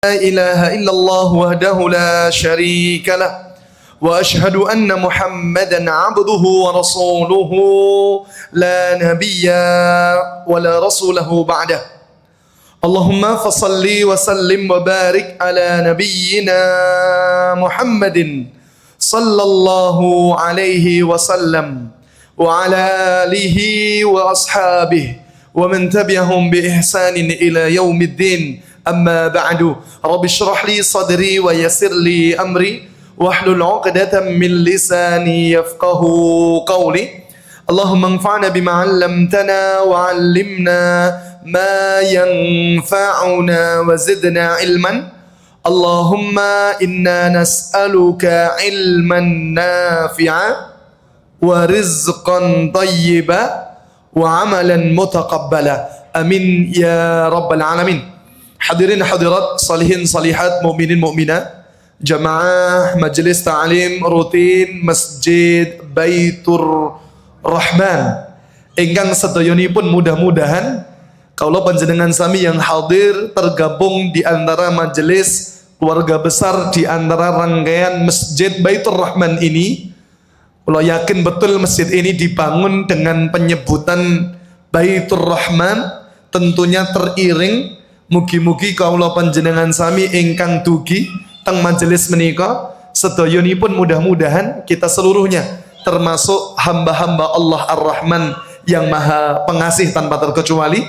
لا إله إلا الله وحده لا شريك له وأشهد أن محمدا عبده ورسوله لا نبي ولا رسوله بعده اللهم فصل وسلم وبارك على نبينا محمد صلى الله عليه وسلم وعلى آله وأصحابه ومن تبعهم بإحسان إلى يوم الدين أما بعد رب اشرح لي صدري ويسر لي أمري واحلل عقدة من لساني يفقه قولي اللهم انفعنا بما علمتنا وعلمنا ما ينفعنا وزدنا علما اللهم إنا نسألك علما نافعا ورزقا طيبا وعملا متقبلا آمين يا رب العالمين. Hadirin hadirat, salihin salihat, mukminin mukminat, jamaah majelis ta'lim rutin Masjid Baitur Rahman ingkang sedayonipun mudah-mudahan kaula panjenengan sami yang hadir tergabung di antara majelis keluarga besar di antara rangkaian Masjid Baitur Rahman ini. Kula yakin betul masjid ini dibangun dengan penyebutan Baitur Rahman, tentunya teriring mugi-mugi kaula panjenengan sami ingkang dugi teng majelis menika sedayonipun mudah-mudahan kita seluruhnya termasuk hamba-hamba Allah Ar-Rahman yang maha pengasih tanpa terkecuali,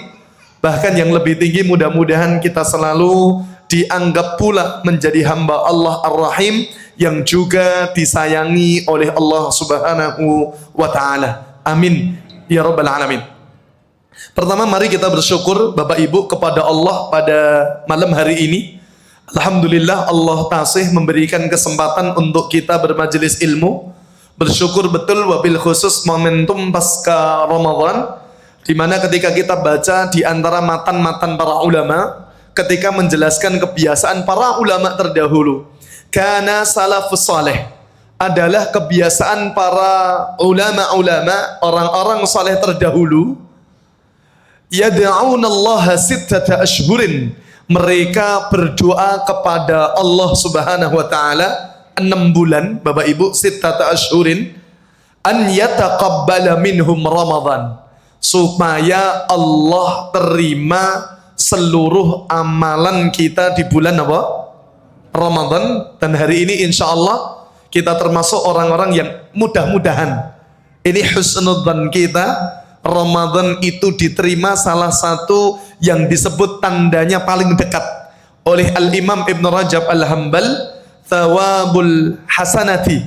bahkan yang lebih tinggi mudah-mudahan kita selalu dianggap pula menjadi hamba Allah Ar-Rahim yang juga disayangi oleh Allah Subhanahu wa taala. Amin ya rabbal alamin. Pertama, mari kita bersyukur Bapak Ibu kepada Allah pada malam hari ini. Alhamdulillah Allah tasih memberikan kesempatan untuk kita bermajelis ilmu. Bersyukur betul wabil khusus momentum pasca Ramadan, di mana ketika kita baca di antara matan-matan para ulama ketika menjelaskan kebiasaan para ulama terdahulu. Kana salafus saleh adalah kebiasaan para ulama-ulama, orang-orang saleh terdahulu. Yad'aunallaha sittata ashhurin, mereka berdoa kepada Allah Subhanahu wa taala 6 bulan Bapak Ibu, sittata ashhurin, an yataqabbala minhum Ramadan, supaya Allah terima seluruh amalan kita di bulan apa? Ramadan. Dan hari ini insyaallah kita termasuk orang-orang yang mudah-mudahan, ini husnudzan kita, Ramadan itu diterima salah satu yang disebut tandanya paling dekat oleh Al-Imam Ibn Rajab Al-Hambal, thawabul hasanati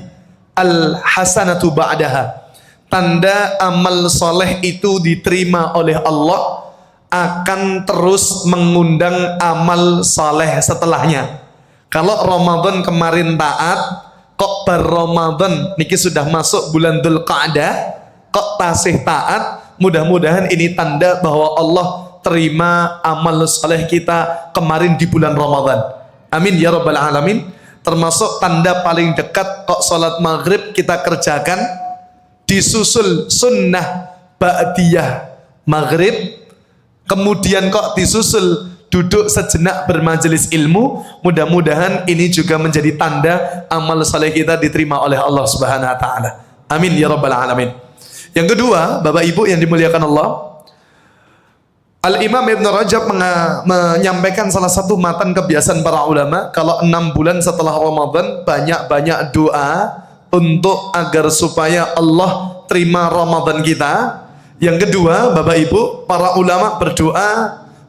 al-hasanatu ba'daha, tanda amal soleh itu diterima oleh Allah akan terus mengundang amal soleh setelahnya. Kalau Ramadan kemarin taat, kok bar Ramadan niki sudah masuk bulan Dzulqa'dah kok tasih taat, mudah-mudahan ini tanda bahwa Allah terima amal soleh kita kemarin di bulan Ramadan. Amin ya rabbal alamin. Termasuk tanda paling dekat kok sholat maghrib kita kerjakan disusul sunnah ba'diyah maghrib, kemudian kok disusul duduk sejenak bermajelis ilmu. Mudah-mudahan ini juga menjadi tanda amal soleh kita diterima oleh Allah Subhanahu wa taala. Amin ya rabbal alamin. Yang kedua, Bapak Ibu yang dimuliakan Allah, Al-Imam Ibn Rajab menyampaikan salah satu matan kebiasaan para ulama, kalau 6 bulan setelah Ramadan banyak-banyak doa untuk agar supaya Allah terima Ramadan kita. Yang kedua, Bapak Ibu, para ulama berdoa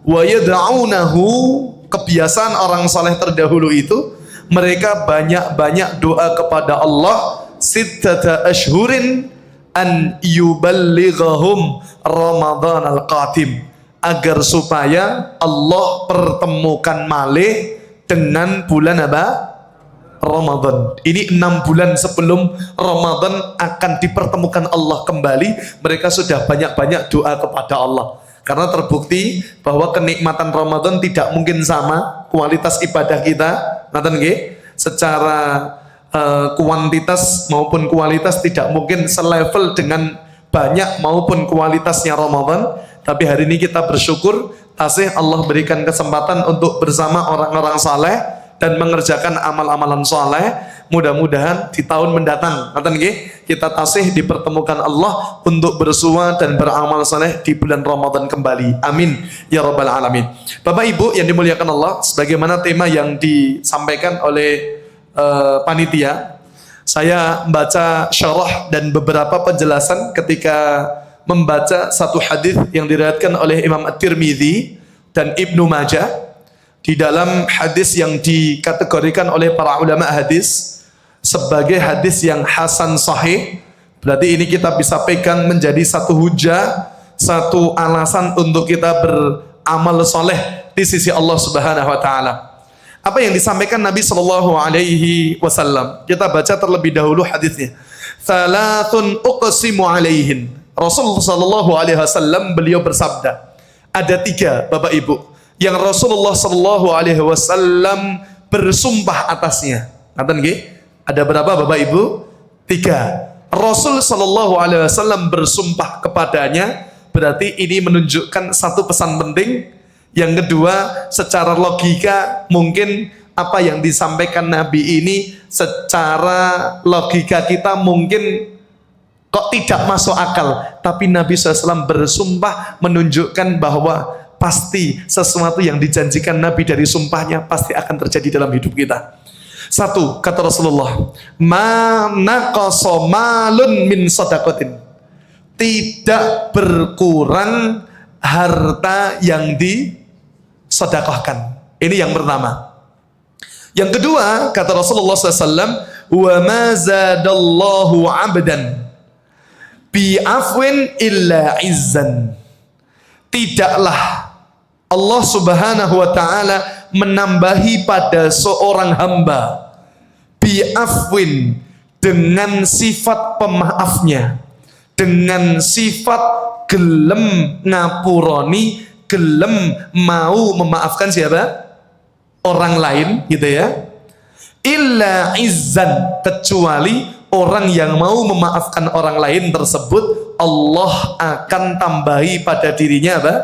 wa yad'aunahu, kebiasaan orang saleh terdahulu itu mereka banyak-banyak doa kepada Allah sittata ashhurin an yuballighahum Ramadan al-qatim, agar supaya Allah pertemukan malih dengan bulan apa? Ramadan. Ini 6 bulan sebelum Ramadan akan dipertemukan Allah kembali. Mereka sudah banyak-banyak doa kepada Allah, karena terbukti bahwa kenikmatan Ramadan tidak mungkin sama kualitas ibadah kita, ngaten nggih, secara kuantitas maupun kualitas tidak mungkin selevel dengan banyak maupun kualitasnya Ramadan. Tapi hari ini kita bersyukur tasih Allah berikan kesempatan untuk bersama orang-orang saleh dan mengerjakan amal-amalan saleh. Mudah-mudahan di tahun mendatang kita tasih dipertemukan Allah untuk bersua dan beramal saleh di bulan Ramadan kembali. Amin ya rabbal alamin. Bapak Ibu yang dimuliakan Allah, sebagaimana tema yang disampaikan oleh panitia, saya membaca syarah dan beberapa penjelasan ketika membaca satu hadis yang diriwayatkan oleh Imam At-Tirmidzi dan Ibnu Majah. Di dalam hadis yang dikategorikan oleh para ulama hadis sebagai hadis yang hasan sahih, berarti ini kita bisa pegang menjadi satu hujah, satu alasan untuk kita beramal soleh di sisi Allah Subhanahu wa taala. Apa yang disampaikan Nabi sallallahu alaihi wasallam? Kita baca terlebih dahulu hadisnya. Salatun uqsimu alaihin. Rasulullah sallallahu alaihi wasallam beliau bersabda, ada 3 Bapak Ibu yang Rasulullah sallallahu alaihi wasallam bersumpah atasnya. Ngaten nggih? Ada berapa Bapak Ibu? 3. Rasul sallallahu alaihi wasallam bersumpah kepadanya, berarti ini menunjukkan satu pesan penting. Yang kedua, secara logika mungkin apa yang disampaikan Nabi ini secara logika kita mungkin kok tidak masuk akal, tapi Nabi SAW bersumpah menunjukkan bahwa pasti sesuatu yang dijanjikan Nabi dari sumpahnya pasti akan terjadi dalam hidup kita. 1, kata Rasulullah, ma naqasa malun min shadaqatin, tidak berkurang harta yang disedekahkan. Ini yang pertama. Yang kedua, kata Rasulullah SAW, wa ma zadallahu abdan bi afwin illa izzan, tidaklah Allah Subhanahu wa taala menambahi pada seorang hamba bi afwin, dengan sifat pemaafnya, dengan sifat gelem ngapuroni, gelem mau memaafkan siapa? Orang lain gitu ya. Illa izzan, kecuali orang yang mau memaafkan orang lain tersebut Allah akan tambahi pada dirinya apa?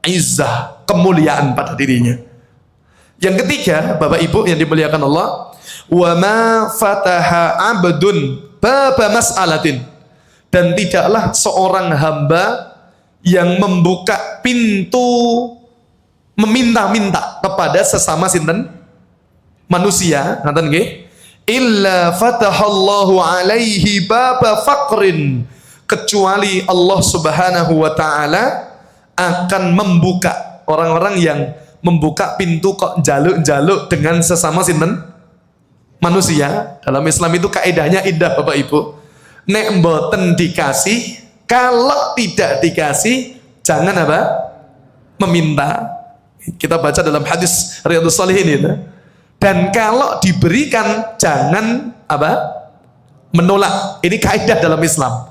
Izzah, kemuliaan pada dirinya. Yang ketiga, Bapak Ibu yang dimuliakan Allah, wa ma fataha abdun baba mas'alatin, dan tidaklah seorang hamba yang membuka pintu meminta-minta kepada sesama sinten manusia, ngaten nggih, illa fatahallahu alaihi baba faqrin, kecuali Allah Subhanahu wa taala akan membuka orang-orang yang membuka pintu kok jaluk-jaluk dengan sesama sinten manusia. Dalam Islam itu kaidahnya indah Bapak Ibu. Nek mboten dikasih, kalau tidak dikasih jangan apa? Meminta. Kita baca dalam hadis Riyadhus Shalihin itu. Dan kalau diberikan jangan apa? Menolak. Ini kaidah dalam Islam.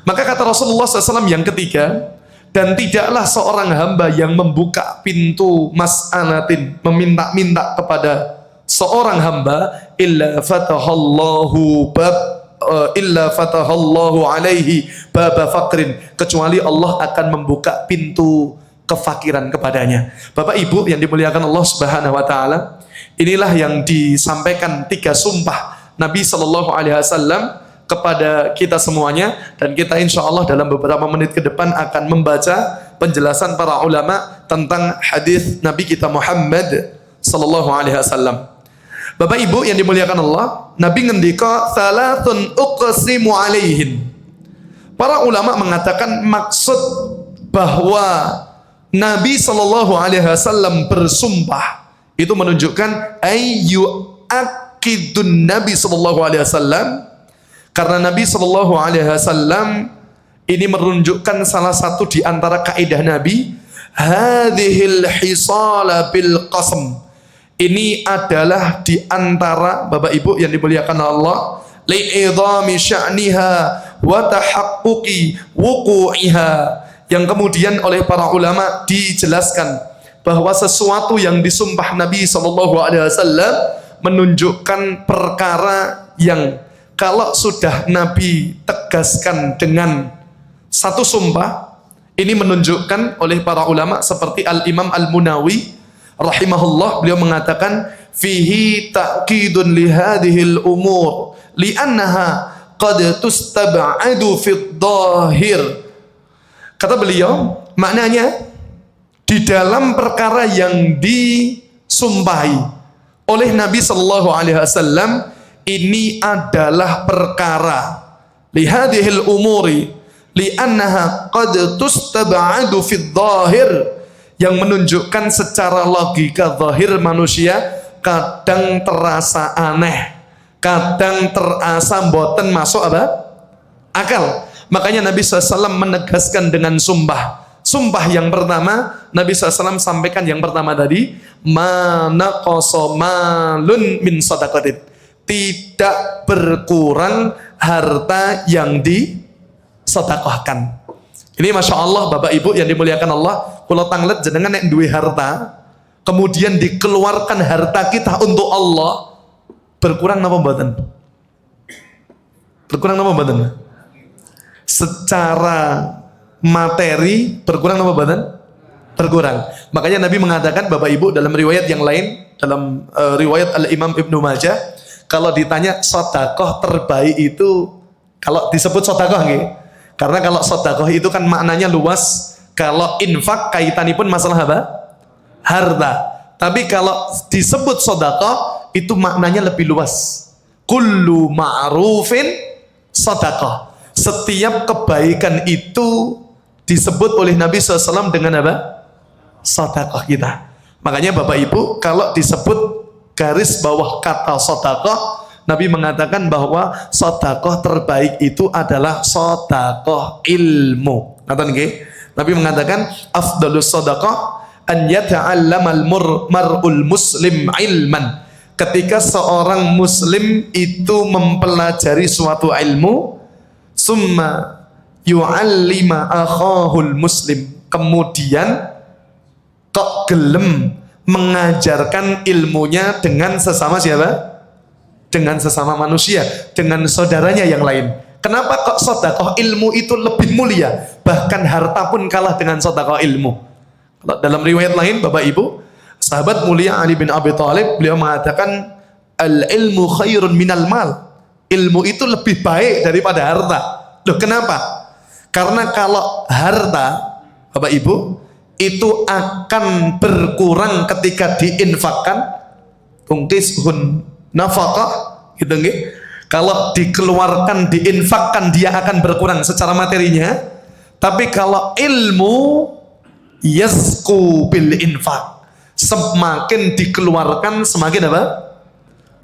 Maka kata Rasulullah SAW yang ketiga, dan tidaklah seorang hamba yang membuka pintu mas'alatin, meminta-minta kepada seorang hamba, illa fatahallahu alaihi baba faqrin, kecuali Allah akan membuka pintu kefakiran kepadanya. Bapak Ibu yang dimuliakan Allah Subhanahu wa taala, inilah yang disampaikan 3 sumpah Nabi sallallahu alaihi wasallam kepada kita semuanya, dan kita insya Allah dalam beberapa menit ke depan akan membaca penjelasan para ulama tentang hadis Nabi kita Muhammad sallallahu alaihi wasallam. Bapak Ibu yang dimuliakan Allah, Nabi ngendika salatun uqsimu alaihin. Para ulama mengatakan maksud bahwa Nabi sallallahu alaihi wasallam bersumpah itu menunjukkan ayyu akidun Nabi sallallahu alaihi wasallam, karena Nabi sallallahu alaihi wasallam ini menunjukkan salah satu di antara kaidah Nabi, hadhil hisala bil qasam. Ini adalah di antara Bapak Ibu yang dimuliakan Allah, li'idhami sya'niha wa tahaqquqi wuqu'iha, yang kemudian oleh para ulama dijelaskan bahwa sesuatu yang disumpah Nabi sallallahu alaihi wasallam menunjukkan perkara yang kalau sudah Nabi tegaskan dengan satu sumpah, Ini menunjukkan oleh para ulama seperti Al-Imam Al-Munawi rahimahullah, beliau mengatakan fihi ta'kidun li hadhil umur li'annaha qad tustab'adu fid dhahir. Kata beliau, maknanya di dalam perkara yang disumpahi oleh Nabi sallallahu alaihi wasallam ini adalah perkara li hadhil umuri li'annaha qad tustab'adu fid dhahir, yang menunjukkan secara logika zahir manusia kadang terasa aneh, kadang terasa mboten masuk apa? Akal. Makanya Nabi SAW menegaskan dengan sumpah. Sumpah yang pertama Nabi SAW sampaikan yang pertama tadi, mana kosomalun min sadaqatin, tidak berkurang harta yang disedekahkan. Ini Masya Allah Bapak Ibu yang dimuliakan Allah, kalau tanglet jenengan yang duwe harta, kemudian dikeluarkan harta kita untuk Allah, berkurang apa mboten? Berkurang apa mboten? Secara materi berkurang apa mboten? Berkurang. Makanya Nabi mengatakan Bapak Ibu dalam riwayat yang lain, dalam riwayat Al-Imam Ibnu Majah, kalau ditanya sedekah terbaik itu, kalau disebut sedekah nggih. Karena kalau sedekah itu kan maknanya luas. Kalau infak kaitanipun masalah apa? Harta. Tapi kalau disebut sedekah itu maknanya lebih luas. Kullu ma'rufin sedekah. Setiap kebaikan itu disebut oleh Nabi SAW dengan apa? Sedekah kita. Makanya Bapak Ibu kalau disebut garis bawah kata sedekah, Nabi mengatakan bahwa sedekah terbaik itu adalah sedekah ilmu. Ngerti nggih? Nabi mengatakan afdhalus sedekah an yata'allamal mar'ul muslim ilman. Ketika seorang muslim itu mempelajari suatu ilmu, summa yu'allima akhahul muslim, kemudian kok gelem mengajarkan ilmunya dengan sesama siapa? Dengan sesama manusia, dengan saudaranya yang lain. Kenapa kok sedekah ilmu itu lebih mulia? Bahkan harta pun kalah dengan sedekah ilmu. Kalau dalam riwayat lain Bapak Ibu, sahabat mulia Ali bin Abi Thalib, beliau mengatakan al-ilmu khairun minal mal. Ilmu itu lebih baik daripada harta. Loh kenapa? Karena kalau harta Bapak Ibu itu akan berkurang ketika diinfakkan, tungkishun nafkah gitu nggih. Kalau dikeluarkan diinfakkan dia akan berkurang secara materinya. Tapi kalau ilmu yasku bil infak, semakin dikeluarkan semakin apa?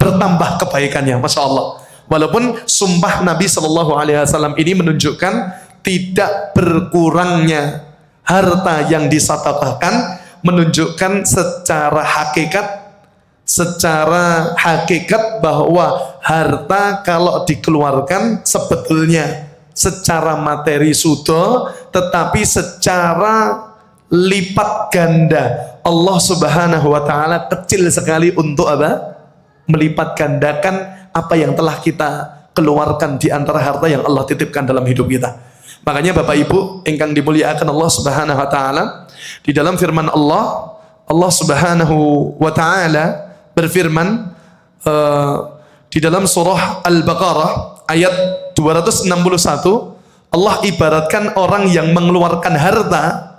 Bertambah kebaikannya. Masya Allah. Walaupun sumpah Nabi Shallallahu Alaihi Wasallam ini menunjukkan tidak berkurangnya harta yang disedekahkan, menunjukkan secara hakikat bahwa harta kalau dikeluarkan sebetulnya secara materi sudah, tetapi secara lipat ganda Allah Subhanahu wa taala kecil sekali untuk apa? Melipat gandakan apa yang telah kita keluarkan di antara harta yang Allah titipkan dalam hidup kita. Makanya Bapak Ibu ingkang dimuliakan Allah Subhanahu wa taala, di dalam firman Allah, Allah Subhanahu wa taala berfirman di dalam surah Al-Baqarah ayat 261, Allah ibaratkan orang yang mengeluarkan harta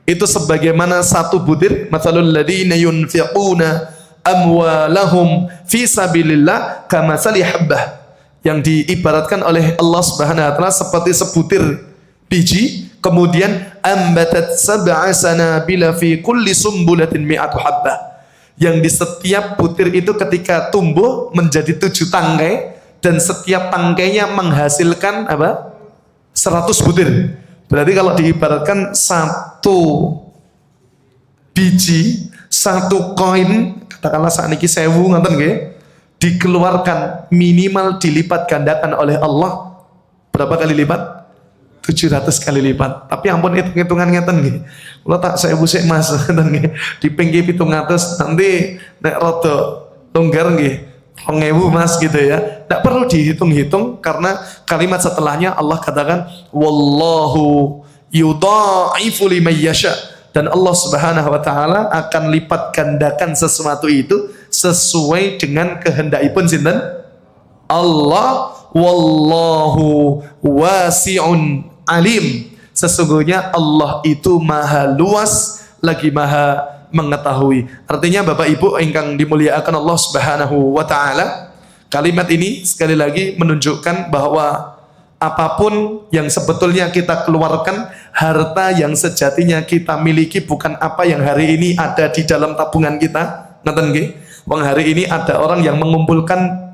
itu sebagaimana satu butir, matsalul ladzina yunfiquna amwalahum fi sabilillah kamatsali habbah, yang diibaratkan oleh Allah Subhanahu wa taala seperti sebutir biji, kemudian ambatat sab'a sanabila fi kulli sumbulatin mi'atu habbah, yang di setiap butir itu ketika tumbuh menjadi 7 tangkai, dan setiap tangkainya menghasilkan apa? 100 butir. Berarti kalau diibaratkan satu biji, satu koin, katakanlah sakniki 1000 ngoten nggih, dikeluarkan minimal dilipat gandakan oleh Allah berapa kali lipat? 700 kali lipat. Tapi ampun hitung-hitungan ngeten nggih. Kula tak 1000 sik Mas ngoten nggih. Dipinggi 700 nanti nek rada longgar nggih 2000 Mas gitu ya. Tidak perlu dihitung-hitung karena kalimat setelahnya Allah katakan wallahu yudha'ifu liman yasha. Dan Allah Subhanahu wa taala akan lipat gandakan sesuatu itu sesuai dengan kehendakipun sinten? Allah. Wallahu wasi'un alim. Sesungguhnya Allah itu maha luas lagi maha mengetahui. Artinya Bapak Ibu ingkang dimuliakan Allah Subhanahu wa taala, kalimat ini sekali lagi menunjukkan bahwa apapun yang sebetulnya kita keluarkan, harta yang sejatinya kita miliki bukan apa yang hari ini ada di dalam tabungan kita. Ngaten nggih? Wong hari ini ada orang yang mengumpulkan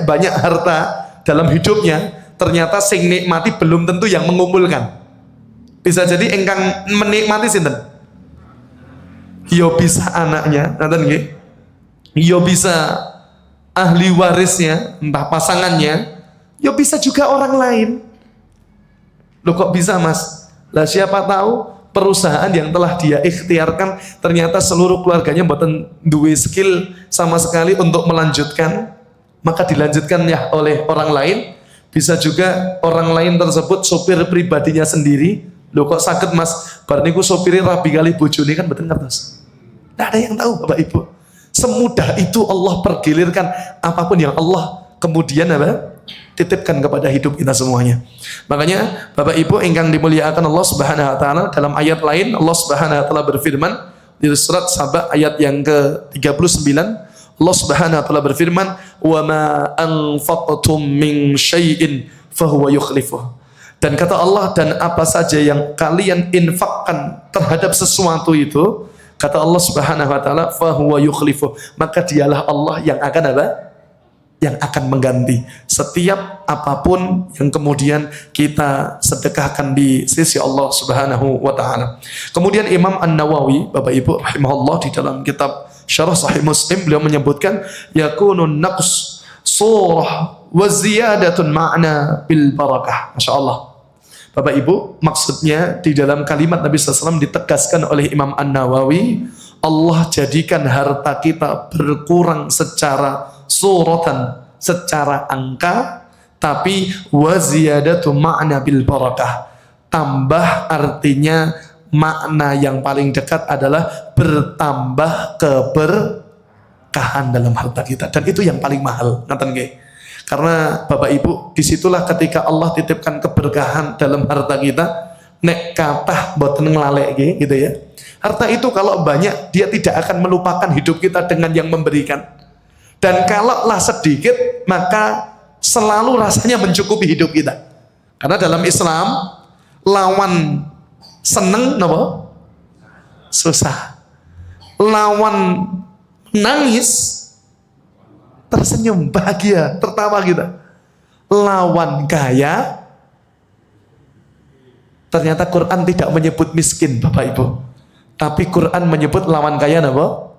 banyak harta dalam hidupnya, ternyata sing nikmati belum tentu yang mengumpulkan. Bisa jadi engkang menikmati sinten? Yo bisa anaknya, ngaten nggih. Yo bisa ahli warisnya, entah pasangannya, yo bisa juga orang lain. Loh kok bisa Mas? Lah siapa tahu perusahaan yang telah dia ikhtiarkan ternyata seluruh keluarganya mboten duwe skill sama sekali untuk melanjutkan, maka dilanjutkan ya oleh orang lain. Bisa juga orang lain tersebut sopir pribadinya sendiri. Loh kok sakit Mas? Bar niku sopirnya rabi kali bojone kan mboten ngertos. Tidak ada yang tahu Bapak Ibu. Semudah itu Allah pergilirkan apapun yang Allah kemudian titipkan kepada hidup kita semuanya. Makanya Bapak Ibu ingkang dimuliakan Allah Subhanahu wa taala, dalam ayat lain Allah Subhanahu wa taala berfirman di surat Saba ayat yang ke-39, Allah Subhanahu wa taala berfirman, "Wa ma anfaqtum min syai'in fahuwa yukhlifuh." Dan kata Allah, dan apa saja yang kalian infakkan terhadap sesuatu itu, kata Allah Subhanahu wa taala, fahuwa yukhlifuh, maka dialah Allah yang akan yang akan mengganti setiap apapun yang kemudian kita sedekahkan di sisi Allah Subhanahu wa taala. Kemudian Imam An-Nawawi, Bapak Ibu rahimahullah, di dalam kitab Syarah Sahih Muslim beliau menyebutkan yakunun naqs surah wa ziyadatun ma'na bil barakah. Masya Allah. Bapak Ibu, maksudnya di dalam kalimat Nabi SAW ditegaskan oleh Imam An-Nawawi, Allah jadikan harta kita berkurang secara suratan, secara angka, tapi waziyadatu ma'na bil barakah. Tambah artinya makna yang paling dekat adalah bertambah keberkahan dalam harta kita, dan itu yang paling mahal. Ngaten nggih? Karena Bapak Ibu, disitulah ketika Allah titipkan keberkahan dalam harta kita, nek kathah boten nglaleke gitu ya. Harta itu kalau banyak, dia tidak akan melupakan hidup kita dengan yang memberikan. Dan kalau lah sedikit, maka selalu rasanya mencukupi hidup kita. Karena dalam Islam, lawan seneng napa? Susah. Lawan nangis, tersenyum, bahagia, tertawa kita. Lawan kaya, ternyata Quran tidak menyebut miskin Bapak Ibu, tapi Quran menyebut lawan kaya napa?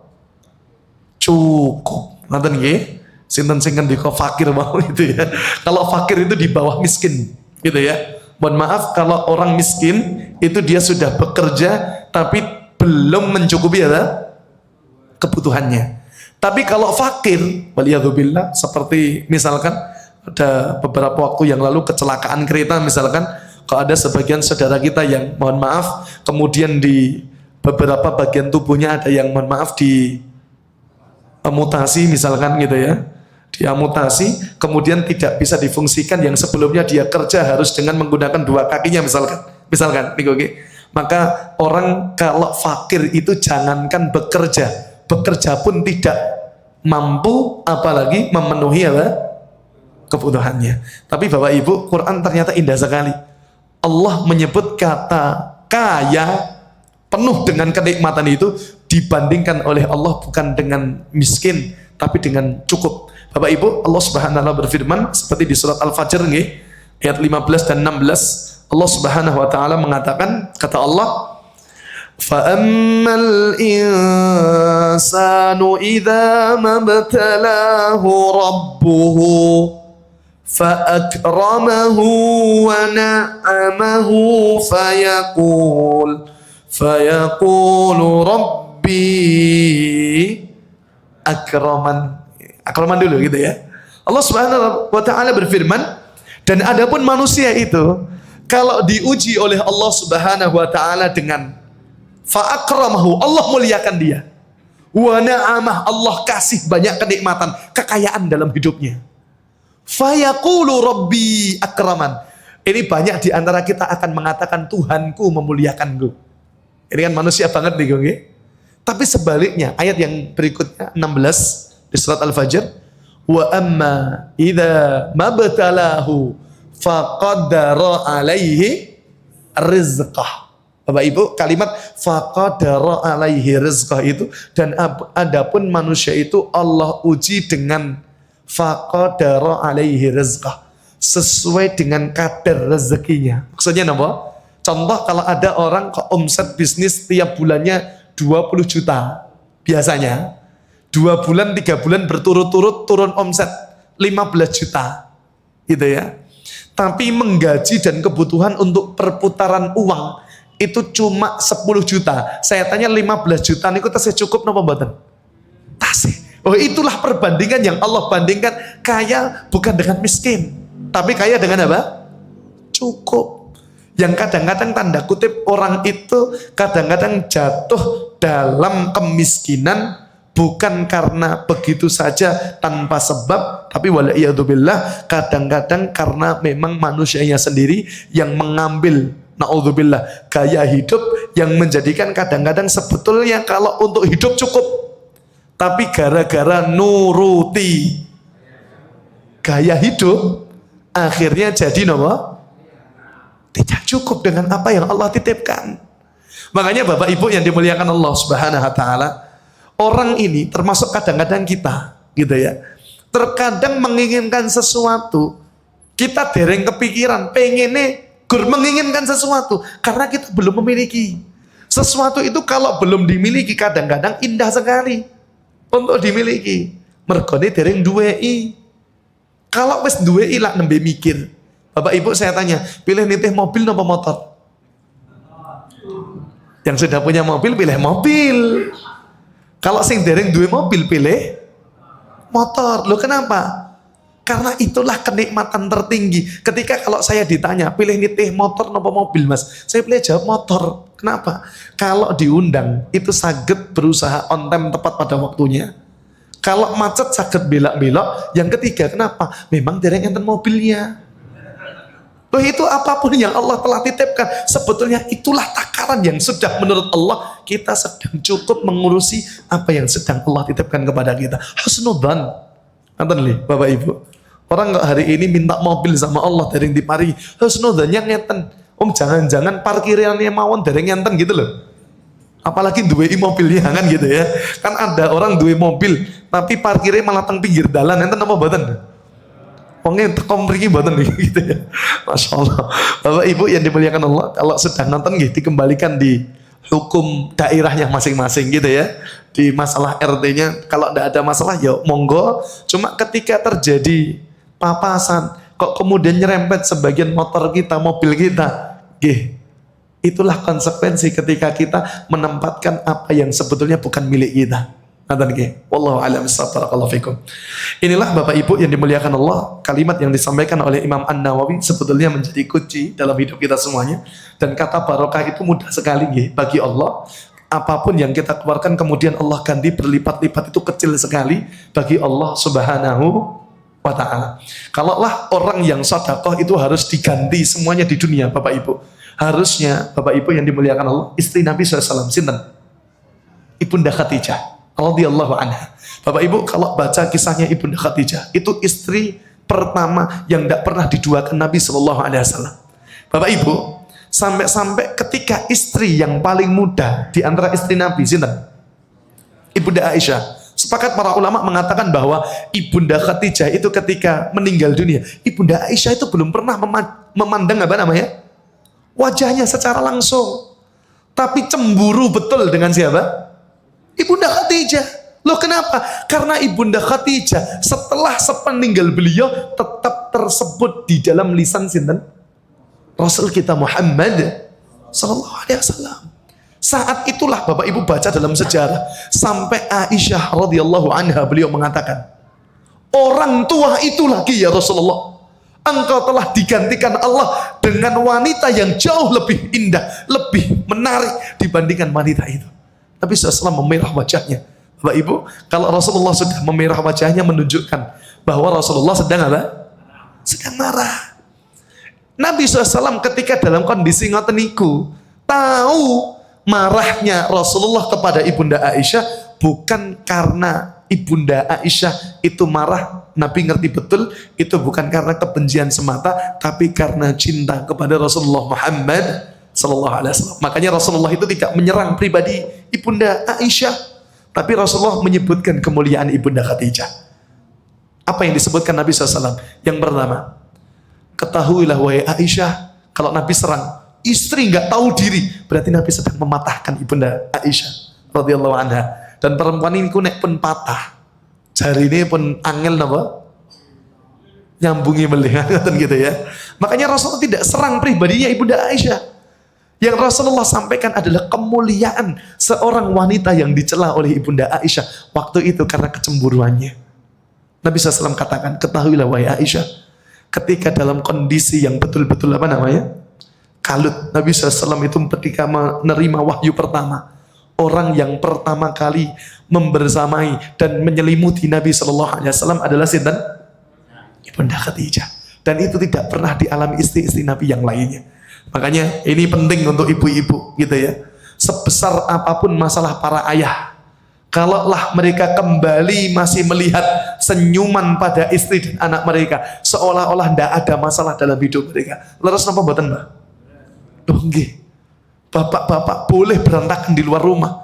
Cukup. Nanten nggih, sinten sing ngendika fakir mau itu ya. Kalau fakir itu di bawah miskin, gitu ya. Mohon maaf kalau orang miskin itu dia sudah bekerja tapi belum mencukupi kebutuhannya. Tapi kalau fakir, waliyadzubillah, seperti misalkan ada beberapa waktu yang lalu kecelakaan kereta misalkan, kalau ada sebagian saudara kita yang mohon maaf kemudian di beberapa bagian tubuhnya ada yang mohon maaf di amputasi misalkan gitu ya, diamputasi kemudian tidak bisa difungsikan, yang sebelumnya dia kerja harus dengan menggunakan dua kakinya misalkan nih, maka orang kalau fakir itu jangankan bekerja pun tidak mampu apalagi memenuhi kebutuhannya. Tapi Bapak Ibu, Quran ternyata indah sekali. Allah menyebut kata kaya penuh dengan kenikmatan itu dibandingkan oleh Allah bukan dengan miskin tapi dengan cukup. Bapak Ibu, Allah Subhanahu wa taala berfirman seperti di surat Al-Fajr nggih, ayat 15 dan 16. Allah Subhanahu wa taala mengatakan, kata Allah, فَأَمَّا الْإِنسَانُ إِذَا مَبْتَلَاهُ رَبُّهُ فَأَكْرَمَهُ وَنَعَمَهُ فَيَقُولُ رَبِّي akraman dulu gitu ya. Allah Subhanahu wa taala berfirman, dan adapun manusia itu kalau diuji oleh Allah Subhanahu wa taala dengan fa'akramahu, Allah muliakan dia. Wa na'amah, Allah kasih banyak kenikmatan, kekayaan dalam hidupnya. Fayaqulu rabbi akraman. Ini banyak di antara kita akan mengatakan Tuhanku memuliakanku. Ini kan manusia banget nih, okay? Tapi sebaliknya, ayat yang berikutnya 16 di surat Al-Fajr, wa amma idza mabtalahu faqadara alaihi rizqah. Bapak Ibu, kalimat faqadara alaihi rizqah itu, dan adapun manusia itu Allah uji dengan faqadara alaihi rizqah, sesuai dengan kadar rezekinya. Maksudnya apa? Contoh, kalau ada orang ke omset bisnis tiap bulannya 20 juta, biasanya 2 bulan 3 bulan berturut-turut turun omset 15 juta gitu ya. Tapi menggaji dan kebutuhan untuk perputaran uang itu cuma 10 juta. Saya tanya 15 juta niku tasih cukup napa mboten? Tasih. Oh, itulah perbandingan yang Allah bandingkan, kaya bukan dengan miskin, tapi kaya dengan apa? Cukup. Yang kadang-kadang tanda kutip orang itu kadang-kadang jatuh dalam kemiskinan bukan karena begitu saja tanpa sebab, tapi wala'iyadzubillah kadang-kadang karena memang manusianya sendiri yang mengambil, na'udzubillah, gaya hidup yang menjadikan kadang-kadang sebetulnya kalau untuk hidup cukup, tapi gara-gara nuruti gaya hidup akhirnya jadi tidak cukup dengan apa yang Allah titipkan. Makanya Bapak Ibu yang dimuliakan Allah Subhanahu wa taala, orang ini termasuk kadang-kadang kita gitu ya, terkadang menginginkan sesuatu, kita dereng kepikiran pengennya menginginkan sesuatu karena kita belum memiliki sesuatu itu. Kalau belum dimiliki kadang-kadang indah sekali untuk dimiliki, mergone dereng duwei. Kalau wis duwei lah nembe mikir. Bapak Ibu saya tanya, pilih nitih mobil atau motor? Yang sudah punya mobil pilih mobil. Kalau sing dereng duwe mobil pilih motor. Loh kenapa? Karena itulah kenikmatan tertinggi. Ketika kalau saya ditanya pilih nitih motor atau mobil mas, saya pilih jawab motor. Kenapa? Kalau diundang itu saged berusaha on time tepat pada waktunya. Kalau macet saged belak-belok. Yang ketiga kenapa? Memang dereng enten mobilnya. Loh itu apapun yang Allah telah titipkan, sebetulnya itulah takaran yang sudah menurut Allah kita sedang cukup mengurusi apa yang sedang Allah titipkan kepada kita. Husnudzan. Nonton nih Bapak Ibu. Orang nggak hari ini minta mobil sama Allah dereng diparingi. Husnudzannya ngeten. Jangan-jangan parkirannya mawon dereng ngenten gitu loh. Apalagi duwe mobilnya kan gitu ya. Kan ada orang duwe mobil tapi parkirnya malah teng pinggir dalan, enten apa mboten? Wongnya tekom mriki mboten gitu ya. Masya Allah. Bapak Ibu yang dimuliakan Allah, kalau sedang nonton gitu dikembalikan di hukum daerahnya masing-masing gitu ya. Di masalah RT-nya kalau tidak ada masalah ya monggo. Cuma ketika terjadi papasan kok kemudian nyerempet sebagian motor kita, mobil kita, itulah konsekuensi ketika kita menempatkan apa yang sebetulnya bukan milik kita. Wallahu a'lam bishawab. Inilah Bapak Ibu yang dimuliakan Allah, kalimat yang disampaikan oleh Imam An-Nawawi sebetulnya menjadi kunci dalam hidup kita semuanya. Dan kata barokah itu mudah sekali bagi Allah. Apapun yang kita keluarkan kemudian Allah ganti berlipat-lipat itu kecil sekali bagi Allah Subhanahu wa ta'ala. Kalaulah orang yang sedekah itu harus diganti semuanya di dunia Bapak Ibu. Harusnya Bapak Ibu yang dimuliakan Allah, istri Nabi SAW sinten? Ibunda Khadijah radhiyallahu anha. Bapak Ibu kalau baca kisahnya Ibunda Khadijah, itu istri pertama yang tidak pernah diduakan Nabi SAW. Bapak Ibu, sampai-sampai ketika istri yang paling muda di antara istri Nabi sinten? Ibunda Aisyah. Sepakat para ulama mengatakan bahwa Ibunda Khadijah itu ketika meninggal dunia, Ibunda Aisyah itu belum pernah memandang wajahnya secara langsung, tapi cemburu betul dengan siapa? Ibunda Khadijah. Loh kenapa? Karena Ibunda Khadijah setelah sepeninggal beliau tetap tersebut di dalam lisan sinten? Rasul kita Muhammad sallallahu alaihi wasallam. Saat itulah Bapak Ibu baca dalam sejarah, sampai Aisyah radhiyallahu anha beliau mengatakan, orang tua itu lagi ya Rasulullah, Engkau telah digantikan Allah dengan wanita yang jauh lebih indah, lebih menarik dibandingkan wanita itu. Nabi SAW memerah wajahnya. Bapak Ibu, kalau Rasulullah sudah memerah wajahnya menunjukkan bahwa Rasulullah sedang apa? Sedang marah. Nabi SAW ketika dalam kondisi ngoten niku tahu marahnya Rasulullah kepada Ibunda Aisyah bukan karena Ibunda Aisyah itu marah. Nabi ngerti betul itu bukan karena kebencian semata, tapi karena cinta kepada Rasulullah Muhammad sallallahu alaihi wasallam. Makanya Rasulullah itu tidak menyerang pribadi Ibunda Aisyah, tapi Rasulullah menyebutkan kemuliaan Ibunda Khadijah. Apa yang disebutkan Nabi SAW? Yang pertama, ketahuilah wahai Aisyah, kalau Nabi serang istri nggak tahu diri, berarti Nabi sedang mematahkan Ibunda Aisyah radhiyallahu anha. Dan perempuan ini ku nek pun patah, jari ini pun angel napa? Nyambungi melihat gitu ya. Makanya Rasulullah tidak serang pribadinya Ibunda Aisyah. Yang Rasulullah sampaikan adalah kemuliaan seorang wanita yang dicela oleh Ibunda Aisyah waktu itu karena kecemburuannya. Nabi SAW katakan, ketahuilah wahai Aisyah, ketika dalam kondisi yang betul-betul apa namanya? Kalut. Nabi SAW itu ketika menerima wahyu pertama, orang yang pertama kali membersamai dan menyelimuti Nabi SAW adalah sinten? Ibunda Khadijah. Dan itu tidak pernah dialami istri-istri Nabi yang lainnya. Makanya ini penting untuk ibu-ibu gitu ya. Sebesar apapun masalah para ayah, kalaulah mereka kembali masih melihat senyuman pada istri dan anak mereka, seolah-olah tidak ada masalah dalam hidup mereka. Leres napa mboten, Mbak? Loh nggih. Bapak-bapak boleh berantakan di luar rumah.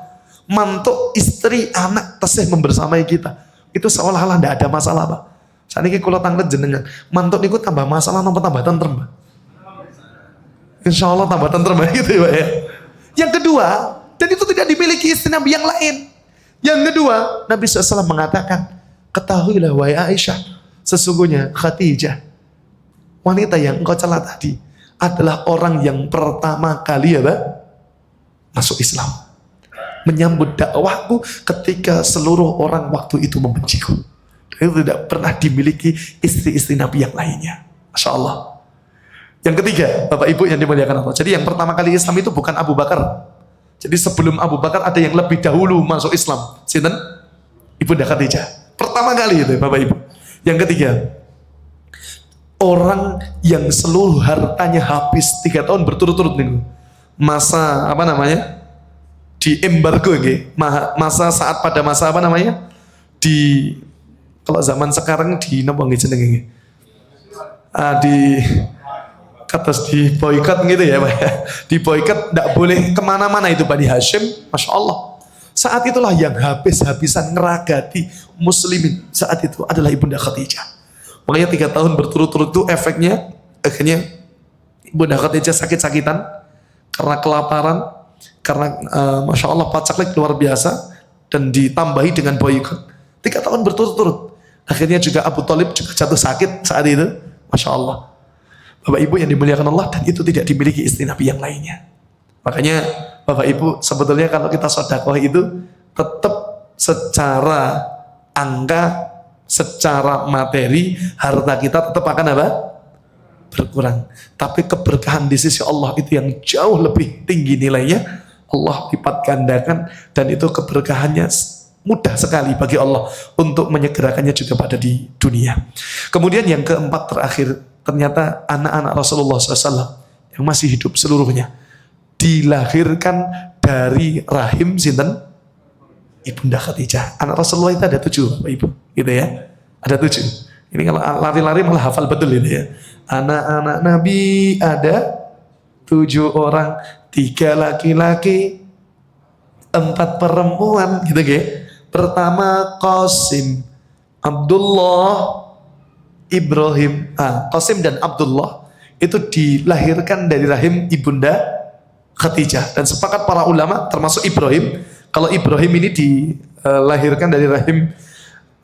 Mantuk, istri, anak tesih membersamai kita. Itu seolah-olah tidak ada masalah, Pak. Saat ini kalau tanglet jenengan, mantuk niku tambah masalah nomor tambah tentrem, Pak. Insya Allah tambah tentrem gitu ya, Pak ya. Yang kedua, dan itu tidak dimiliki istri Nabi yang lain. Yang kedua, Nabi SAW mengatakan, ketahuilah wahai Aisyah, sesungguhnya Khadijah, wanita yang engkau cela tadi, adalah orang yang pertama kali ya, Pak, masuk Islam. Menyambut dakwahku ketika seluruh orang waktu itu membenciku. Dan itu tidak pernah dimiliki istri-istri Nabi yang lainnya. Masya Allah. Yang ketiga, Bapak Ibu yang dimuliakan Allah. Jadi yang pertama kali Islam itu bukan Abu Bakar. Jadi sebelum Abu Bakar ada yang lebih dahulu masuk Islam. Sinten? Ibunda Khadijah. Pertama kali itu Bapak Ibu. Yang ketiga, orang yang seluruh hartanya habis 3 tahun berturut-turut nih. Masa apa namanya? Di embargo nggih. Masa saat pada masa apa namanya? Di kalau zaman sekarang di napa nggih jenenge nggih? Di kados di boykot gitu ya Pak ya. Di boykot tidak boleh kemana-mana itu Bani Hashim. Masya Allah. Saat itulah yang habis-habisan ngeragati muslimin saat itu adalah Ibunda Khadijah. Makanya 3 tahun berturut-turut itu efeknya akhirnya Ibunda Khadijah sakit-sakitan karena kelaparan, karena Masya Allah pacaklik luar biasa dan ditambahi dengan boykot 3 tahun berturut-turut. Akhirnya juga Abu Thalib juga jatuh sakit saat itu. Masya Allah. Bapak Ibu yang dimuliakan Allah, dan itu tidak dimiliki istri Nabi yang lainnya. Makanya Bapak Ibu sebetulnya kalau kita sedekah itu tetap secara angka, secara materi harta kita tetap akan apa? Berkurang. Tapi keberkahan di sisi Allah itu yang jauh lebih tinggi nilainya. Allah lipat gandakan, dan itu keberkahannya mudah sekali bagi Allah untuk menyegerakannya juga pada di dunia. Kemudian yang keempat terakhir, ternyata anak-anak Rasulullah SAW yang masih hidup seluruhnya dilahirkan dari rahim sinten? Ibunda Khadijah. Anak Rasulullah itu ada 7 Bapak Ibu, gitu ya. Ada 7. Ini kalau lari-lari malah hafal betul itu ya. Anak-anak Nabi ada 7 orang, 3 laki-laki, 4 perempuan, gitu ya. Pertama Qasim, Abdullah, Ibrahim. Qasim dan Abdullah itu dilahirkan dari rahim Ibunda Khadijah, dan sepakat para ulama termasuk Ibrahim, kalau Ibrahim ini dilahirkan dari rahim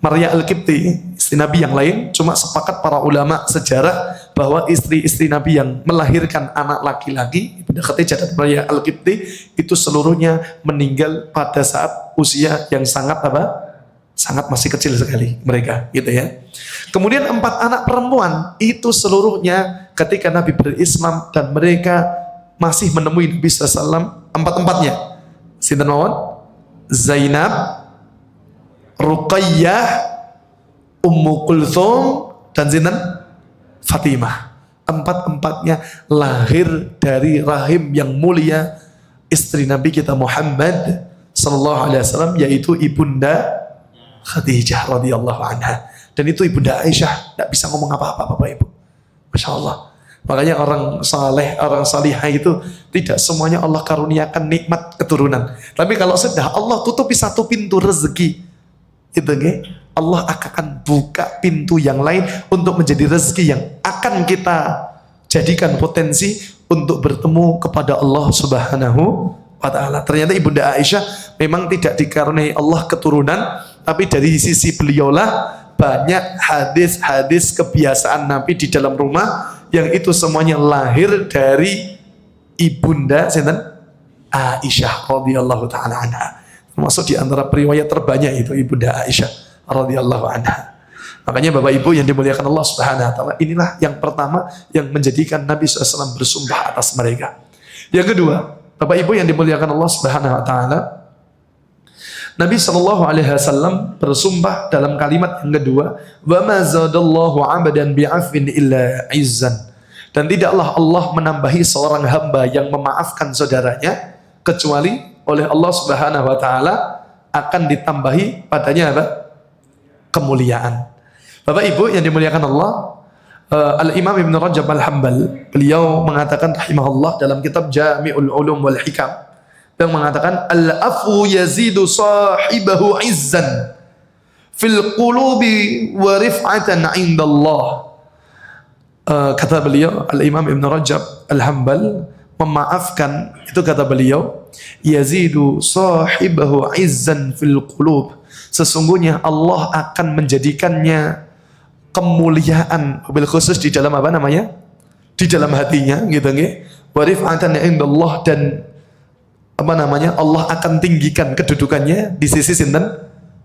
Maria Al-Qibti, istri Nabi yang lain. Cuma sepakat para ulama sejarah bahwa istri-istri Nabi yang melahirkan anak laki-laki, Ibunda Khadijah dan Maria Al-Qibti, itu seluruhnya meninggal pada saat usia yang sangat apa? Sangat masih kecil sekali mereka, gitu ya. Kemudian 4 anak perempuan itu seluruhnya ketika Nabi berislam dan mereka masih menemui Nabi SAW, 4-empatnya. Sinten mawon? Zainab, Ruqayyah, Ummu Kulthum, dan sinten? Fatimah. 4-empatnya lahir dari rahim yang mulia istri Nabi kita Muhammad sallallahu alaihi wasallam, yaitu Ibunda Khadijah radhiyallahu anha. Dan itu Ibunda Aisyah tidak bisa ngomong apa-apa Bapak Ibu. Masya Allah. Makanya orang saleh, orang salihah itu tidak semuanya Allah karuniakan nikmat keturunan. Tapi kalau sudah Allah tutupi satu pintu rezeki, itu Allah akan buka pintu yang lain untuk menjadi rezeki yang akan kita jadikan potensi untuk bertemu kepada Allah Subhanahu wa ta'ala. Ternyata Ibunda Aisyah memang tidak dikaruniai Allah keturunan, tapi dari sisi beliaulah banyak hadis-hadis kebiasaan Nabi di dalam rumah yang itu semuanya lahir dari Ibunda Aisyah radhiyallahu taala anha. Termasuk di antara periwayat terbanyak itu Ibunda Aisyah radhiyallahu anha. Makanya Bapak Ibu yang dimuliakan Allah Subhanahu wa taala, inilah yang pertama yang menjadikan Nabi SAW bersumpah atas mereka. Yang kedua, Bapak Ibu yang dimuliakan Allah Subhanahu wa taala, Nabi SAW bersumpah dalam kalimat yang kedua, wa ma zadallahu 'abdan bi'afwin illa 'izzan. Dan tidaklah Allah menambahi seorang hamba yang memaafkan saudaranya kecuali oleh Allah Subhanahu wa taala akan ditambahi padanya apa? Kemuliaan. Bapak Ibu yang dimuliakan Allah, Al-Imam Ibn Rajab Al-Hambal, beliau mengatakan rahimahullah dalam kitab Jami'ul Ulum wal Hikam, yang mengatakan al-afu yazidu sahibahu izzan fil qulubi wa rif'atan 'indallah. Kata beliau Al-Imam Ibn Rajab Al-Hambal, memaafkan itu kata beliau yazidu sahibahu izzan fil qulub, sesungguhnya Allah akan menjadikannya kemuliaan, mobil khusus di dalam apa namanya? Di dalam hatinya, gitu nggih. Wa rif'atan 'indallah, dan apa namanya? Allah akan tinggikan kedudukannya di sisi sinten?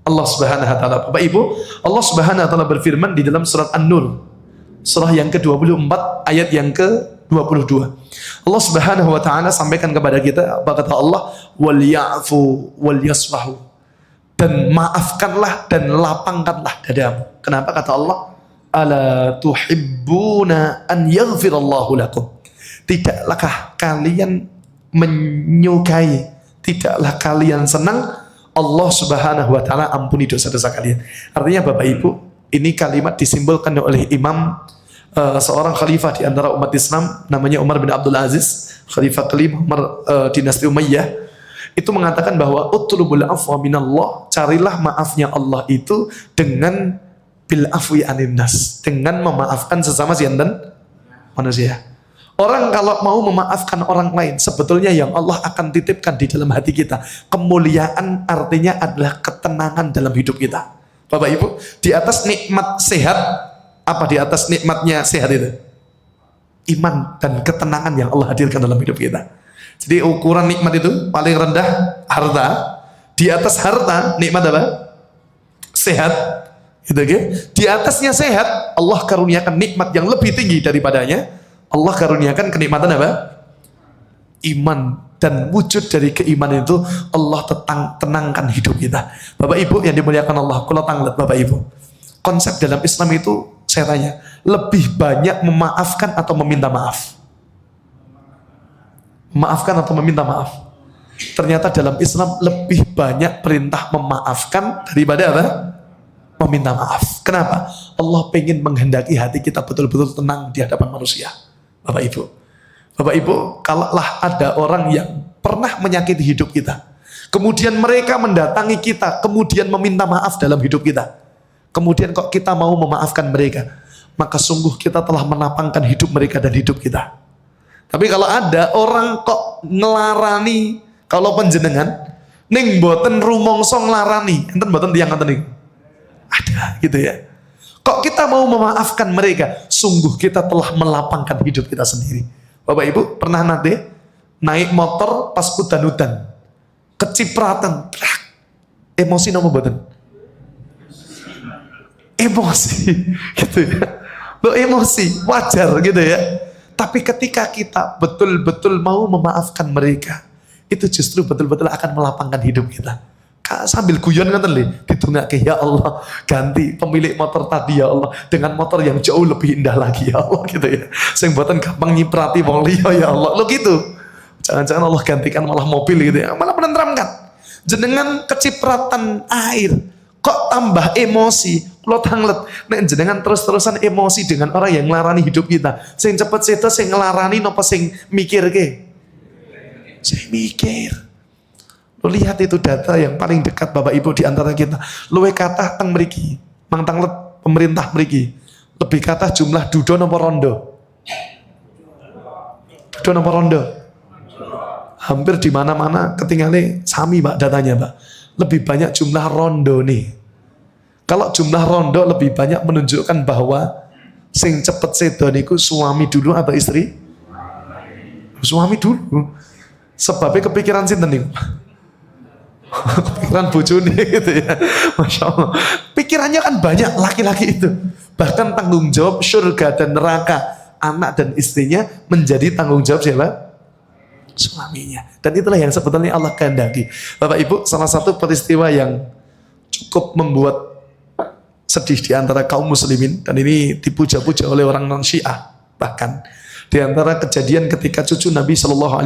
Allah Subhanahu wa taala. Bapak Ibu, Allah Subhanahu wa taala berfirman di dalam surat An-Nur, surah yang ke-24 ayat yang ke-22. Allah Subhanahu wa taala sampaikan kepada kita, apa kata Allah? Wal ya'fu wal yasfahu. Dan maafkanlah dan lapangkanlah dadamu. Kenapa kata Allah? Ala tuhibbuna an yaghfirallahu lakum. Tidakkah kalian menyukai, tidaklah kalian senang Allah Subhanahu wa taala ampuni dosa-dosa kalian. Artinya Bapak Ibu, ini kalimat disimbolkan oleh imam seorang khalifah di antara umat Islam, namanya Umar bin Abdul Aziz, khalifah kelima Umar dinasti Umayyah. Itu mengatakan bahwa utlubul afwa minallah, carilah maafnya Allah itu dengan bil afwi anin nas, dengan memaafkan sesama dan manusia. Orang kalau mau memaafkan orang lain, sebetulnya yang Allah akan titipkan di dalam hati kita kemuliaan, artinya adalah ketenangan dalam hidup kita. Bapak Ibu, di atas nikmat sehat, apa di atas nikmatnya sehat itu? Iman dan ketenangan yang Allah hadirkan dalam hidup kita. Jadi ukuran nikmat itu paling rendah harta, di atas harta nikmat apa? Sehat. Gitu, okay? Di atasnya sehat, Allah karuniakan nikmat yang lebih tinggi daripadanya. Allah karuniakan kenikmatan apa? Iman, dan wujud dari keimanan itu Allah tenangkan hidup kita. Bapak Ibu yang dimuliakan Allah, kula tanglet Bapak Ibu. Konsep dalam Islam itu saya tanya, lebih banyak memaafkan atau meminta maaf? Memaafkan atau meminta maaf? Ternyata dalam Islam lebih banyak perintah memaafkan daripada apa? Meminta maaf. Kenapa? Allah pengen menghendaki hati kita betul-betul tenang di hadapan manusia. Bapak Ibu, Bapak Ibu, kalaulah ada orang yang pernah menyakiti hidup kita, kemudian mereka mendatangi kita, kemudian meminta maaf dalam hidup kita, kemudian kok kita mau memaafkan mereka, maka sungguh kita telah menapangkan hidup mereka dan hidup kita. Tapi kalau ada orang kok ngelarani, kalau panjenengan ning boten rumangsa nglarani, enten boten tiyang ngoten niku? Ada, gitu ya. Kok kita mau memaafkan mereka? Sungguh kita telah melapangkan hidup kita sendiri. Bapak Ibu pernah nanti naik motor pas hutan-hutan, kecipratan, emosi nopo boten? emosi gitu ya. Lo emosi, wajar gitu ya. Tapi ketika kita betul-betul mau memaafkan mereka, itu justru betul-betul akan melapangkan hidup kita. Sambil guyon kan tadi, ditungake ya Allah, ganti pemilik motor tadi ya Allah dengan motor yang jauh lebih indah lagi ya Allah gitu ya. Sing mboten gampang nyiprati wong liya ya Allah. Lo gitu. Jangan-jangan Allah gantikan malah mobil gitu ya. Malah menenteramkan. Jenengan kecipratan air kok tambah emosi. Kulo tanglet nek jenengan terus-terusan emosi dengan orang yang ngelarani hidup kita. Sing cepet seto sing ngelarani napa sing mikirke? Sing mikir. Lo lihat itu data yang paling dekat Bapak Ibu di antara kita. Luwe kathah teng mriki, mang tanglet pemerintah mriki. Lebih kathah jumlah dudo napa rondo? Dudo napa rondo? Hampir di mana-mana ketinggalan sami Pak datanya Pak. Lebih banyak jumlah rondo nih. Kalau jumlah rondo lebih banyak menunjukkan bahwa sing cepet sedo niku suami dulu atau istri? Suami dulu. Sebabnya kepikiran sinten niku? Pikiran bojone gitu ya. Masya Allah. Pikirannya kan banyak laki-laki itu. Bahkan tanggung jawab surga dan neraka anak dan istrinya menjadi tanggung jawab siapa? Suaminya. Dan itulah yang sebetulnya Allah kehendaki. Bapak Ibu, salah satu peristiwa yang cukup membuat sedih di antara kaum muslimin, dan ini dipuja-puja oleh orang non Syiah, bahkan di antara kejadian ketika cucu Nabi SAW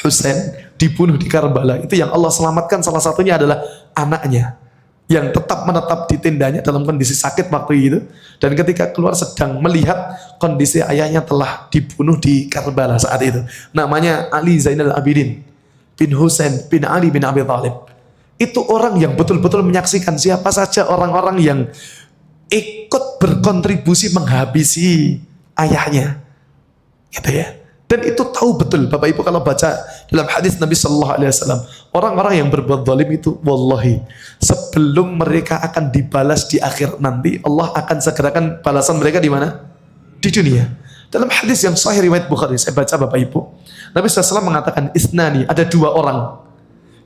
Husain dibunuh di Karbala, itu yang Allah selamatkan salah satunya adalah anaknya yang tetap menetap di tendanya dalam kondisi sakit waktu itu, dan ketika keluar sedang melihat kondisi ayahnya telah dibunuh di Karbala saat itu. Namanya Ali Zainal Abidin bin Husain bin Ali bin Abi Thalib. Itu orang yang betul-betul menyaksikan siapa saja orang-orang yang ikut berkontribusi menghabisi ayahnya, gitu ya. Dan itu tahu betul Bapak Ibu kalau baca dalam hadis Nabi Sallallahu Alaihi Wasallam, orang-orang yang berbuat zalim itu, wallahi, sebelum mereka akan dibalas di akhir nanti, Allah akan segerakan balasan mereka di mana? Di dunia. Dalam hadis yang sahih riwayat Bukhari, saya baca Bapak Ibu, Nabi SAW mengatakan, isnani, ada dua orang,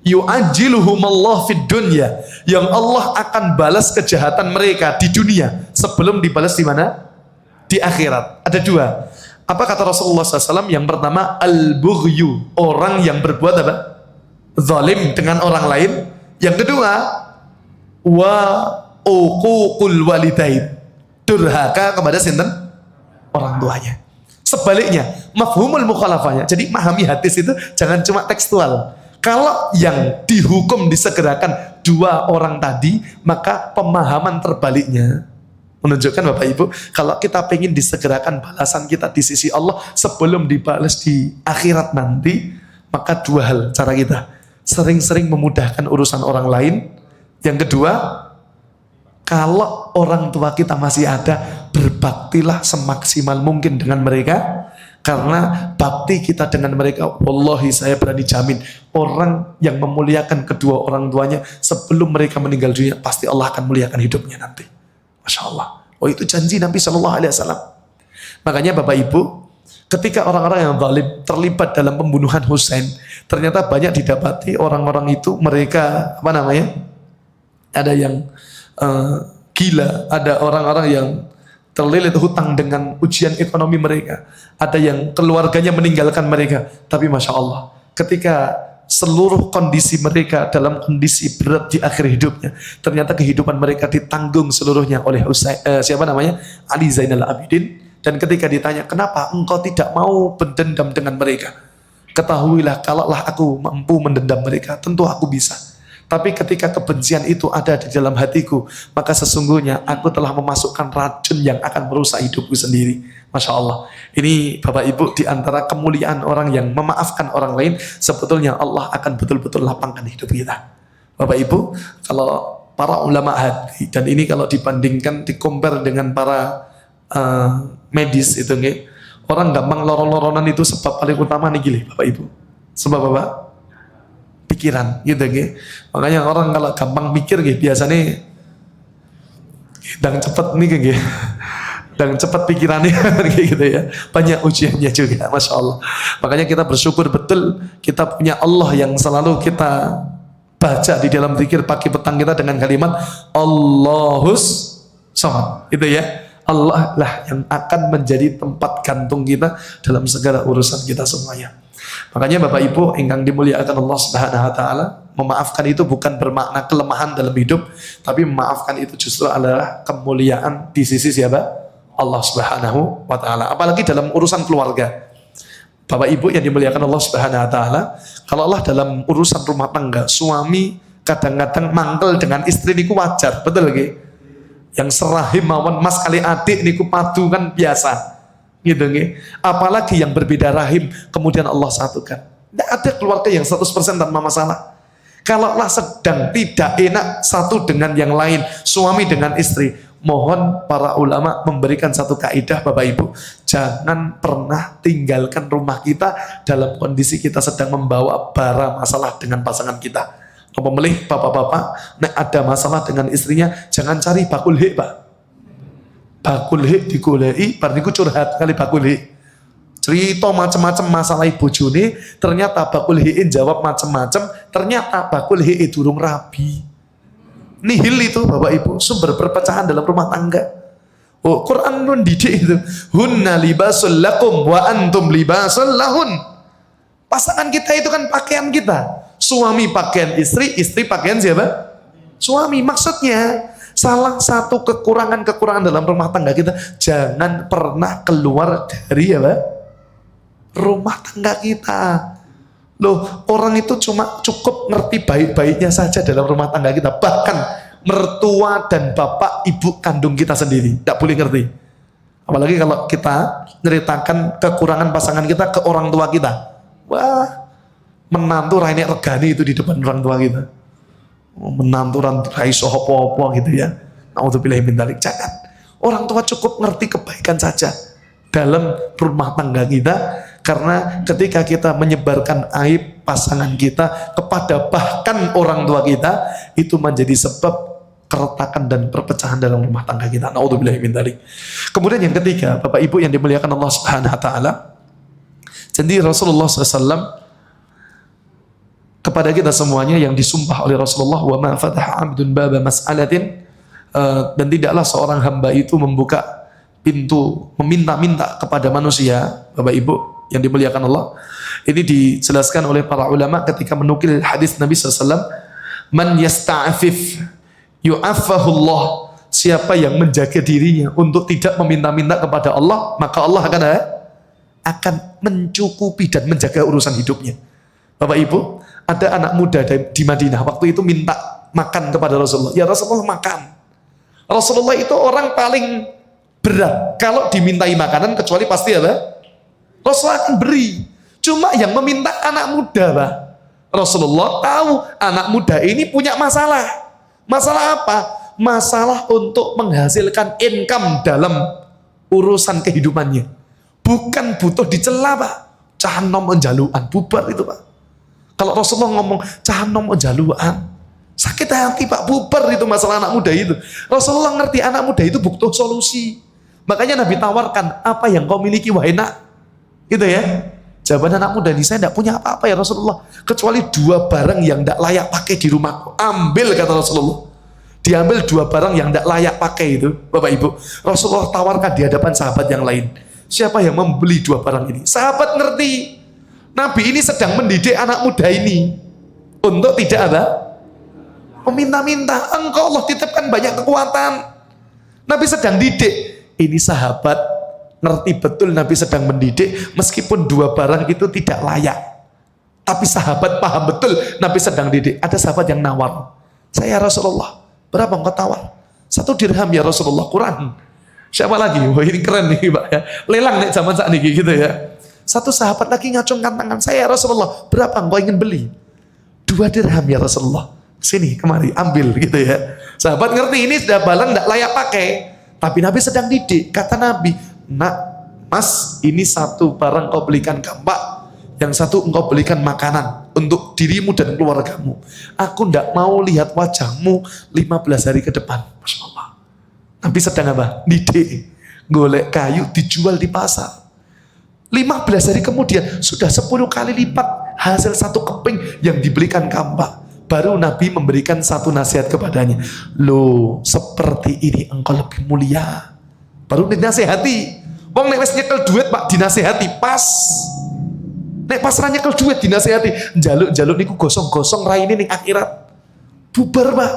yu'ajiluhumallah fid dunya, yang Allah akan balas kejahatan mereka di dunia sebelum dibalas di mana? Di akhirat. Ada dua. Apa kata Rasulullah SAW? Yang pertama, al-bughyu, orang yang berbuat apa? Zalim dengan orang lain. Yang kedua, wa uququl walidain, durhaka kepada sinten? Orang tuanya. Sebaliknya, mafhumul mukhalafahnya. Jadi memahami hadis itu jangan cuma tekstual. Kalau yang dihukum disegerakan dua orang tadi, maka pemahaman terbaliknya menunjukkan Bapak Ibu, kalau kita pengen disegerakan balasan kita di sisi Allah sebelum dibalas di akhirat nanti, maka dua hal cara kita. Sering-sering memudahkan urusan orang lain. Yang kedua, kalau orang tua kita masih ada, berbaktilah semaksimal mungkin dengan mereka. Karena bakti kita dengan mereka, wallahi saya berani jamin, orang yang memuliakan kedua orang tuanya sebelum mereka meninggal dunia, pasti Allah akan muliakan hidupnya nanti. Masya Allah. Oh, itu janji Nabi Shallallahu Alaihi Wasallam. Makanya Bapak Ibu, ketika orang-orang yang zalim terlibat dalam pembunuhan Husain, ternyata banyak didapati orang-orang itu mereka apa namanya? Ada yang gila, ada orang-orang yang terlilit hutang dengan ujian ekonomi mereka, ada yang keluarganya meninggalkan mereka. Tapi Masya Allah, ketika seluruh kondisi mereka dalam kondisi berat di akhir hidupnya, ternyata kehidupan mereka ditanggung seluruhnya oleh Ali Zainal Abidin. Dan ketika ditanya, kenapa engkau tidak mau berdendam dengan mereka? Ketahuilah, kalaulah aku mampu mendendam mereka, tentu aku bisa. Tapi ketika kebencian itu ada di dalam hatiku, maka sesungguhnya aku telah memasukkan racun yang akan merusak hidupku sendiri. Masya Allah. Ini Bapak Ibu, di antara kemuliaan orang yang memaafkan orang lain, sebetulnya Allah akan betul-betul lapangkan hidup kita. Bapak Ibu, kalau para ulama hati, dan ini kalau dibandingkan, dikompar dengan para medis itu, orang gampang lorong-loronan itu sebab paling utama nih gini Bapak Ibu. Sebab apa? Pikiran gitu. Makanya orang kalau gampang mikir biasanya dan cepet nih dan cepat pikirannya gitu ya. Banyak ujiannya juga, Masya Allah. Makanya kita bersyukur betul kita punya Allah yang selalu kita baca di dalam zikir pagi petang kita dengan kalimat Allahus Samad. Itu ya. Allah lah yang akan menjadi tempat gantung kita dalam segala urusan kita semuanya. Makanya Bapak Ibu ingkang dimuliakan Allah Subhanahu wa taala, memaafkan itu bukan bermakna kelemahan dalam hidup, tapi memaafkan itu justru adalah kemuliaan di sisi siapa? Allah Subhanahu wa taala. Apalagi dalam urusan keluarga. Bapak Ibu yang dimuliakan Allah Subhanahu wa taala, kalau Allah dalam urusan rumah tangga, suami kadang-kadang mangkel dengan istri niku wajar, betul nggih? Yang serahim mawon mas kali adik niku padu kan biasa. Gitu nggih. Apalagi yang berbeda rahim kemudian Allah satukan. Tidak ada keluarga yang 100% tanpa masalah. Kalaulah sedang tidak enak satu dengan yang lain, suami dengan istri, mohon para ulama memberikan satu kaidah Bapak Ibu, jangan pernah tinggalkan rumah kita dalam kondisi kita sedang membawa bara masalah dengan pasangan kita. Pemelih bapak-bapak, nek ada masalah dengan istrinya, jangan cari bakul hik, Pak. Bakul hik digoleki, bar niku curhat kali bakul hik. Cerita macam-macam masalah bojone, ternyata bakul hikin jawab macam-macam, ternyata bakul hik durung rabi. Nihil itu Bapak Ibu, sumber perpecahan dalam rumah tangga. Oh, Quran mendidik itu. Hunna libasul lakum wa antum libasul lahun. Pasangan kita itu kan pakaian kita. Suami pakaian istri, istri pakaian siapa? Suami. Maksudnya salah satu kekurangan-kekurangan dalam rumah tangga kita, jangan pernah keluar dari apa? Rumah tangga kita. Loh, orang itu cuma cukup ngerti baik-baiknya saja dalam rumah tangga kita. Bahkan mertua dan bapak ibu kandung kita sendiri tidak boleh ngerti. Apalagi kalau kita ceritakan kekurangan pasangan kita ke orang tua kita. Wah, menantu raine regani itu di depan orang tua kita. Menantu rai sohopo-opo gitu ya. Naudzubillah min dzalik. Jangan. Orang tua cukup ngerti kebaikan saja dalam rumah tangga kita, karena ketika kita menyebarkan aib pasangan kita kepada bahkan orang tua kita, itu menjadi sebab keretakan dan perpecahan dalam rumah tangga kita. Naudzubillah min dzalik. Kemudian yang ketiga, Bapak Ibu yang dimuliakan Allah Subhanahu wa taala, jadi Rasulullah SAW kepada kita semuanya yang disumpah oleh Rasulullah, wa ma fataha 'abdun baba mas'alatin, dan tidaklah seorang hamba itu membuka pintu meminta-minta kepada manusia. Bapak Ibu yang dimuliakan Allah, ini dijelaskan oleh para ulama ketika menukil hadis Nabi SAW, man yasta'afif yu'affahullah, siapa yang menjaga dirinya untuk tidak meminta-minta kepada Allah, maka Allah akan mencukupi dan menjaga urusan hidupnya. Bapak Ibu, ada anak muda di Madinah waktu itu minta makan kepada Rasulullah. Ya Rasulullah, makan. Rasulullah itu orang paling berat kalau dimintai makanan, kecuali pasti apa? Rasulullah akan beri. Cuma yang meminta anak muda, Pak. Rasulullah tahu anak muda ini punya masalah. Masalah apa? Masalah untuk menghasilkan income dalam urusan kehidupannya. Bukan butuh dicela, Pak. Cahanom menjaluan, bubar itu, Pak. Kalau Rasulullah ngomong cahanom menjaluan, sakit hati, Pak, bubar itu masalah anak muda itu. Rasulullah ngerti anak muda itu butuh solusi. Makanya Nabi tawarkan, apa yang kau miliki wahai nak? Gitu ya. Jawaban anak muda ini, saya tidak punya apa-apa ya Rasulullah, kecuali 2 barang yang tidak layak pakai di rumahku. Ambil, kata Rasulullah. Diambil 2 barang yang tidak layak pakai itu, Bapak Ibu. Rasulullah tawarkan di hadapan sahabat yang lain. Siapa yang membeli 2 barang ini? Sahabat ngerti. Nabi ini sedang mendidik anak muda ini untuk tidak ada meminta-minta. Engkau Allah titipkan banyak kekuatan. Nabi sedang didik. Ini sahabat ngerti betul Nabi sedang mendidik, meskipun 2 barang itu tidak layak. Tapi sahabat paham betul Nabi sedang didik. Ada sahabat yang nawar. Saya Rasulullah, berapa engkau tawar? 1 dirham ya Rasulullah, Quran. Siapa lagi? Wah, ini keren nih, Pak ya. Lelang nih zaman saat ini gitu ya. 1 sahabat lagi ngacungkan tangan, saya Rasulullah, berapa engkau ingin beli? 2 dirham ya Rasulullah. Sini, kemari, ambil gitu ya. Sahabat ngerti ini sudah barang tidak layak pakai, tapi Nabi sedang didik. Kata Nabi, nak, mas, ini 1 barang kau belikan gambar, yang 1 engkau belikan makanan untuk dirimu dan keluargamu. Aku tidak mau lihat wajahmu 15 hari ke depan. Masya Allah. Nabi sedang apa? Didik. Golek kayu dijual di pasar. 15 hari kemudian sudah 10 kali lipat hasil 1 keping yang dibelikan kambak. baru Nabi memberikan satu nasihat kepadanya. Loh, seperti ini engkau lebih mulia. Baru dinasehati. Wong nek wis nyekel duit Pak dinasehati pas. Nek pas ra nyekel duit dinasehati, njaluk-njaluk niku gosong-gosong raine ning akhirat. Bubar Pak.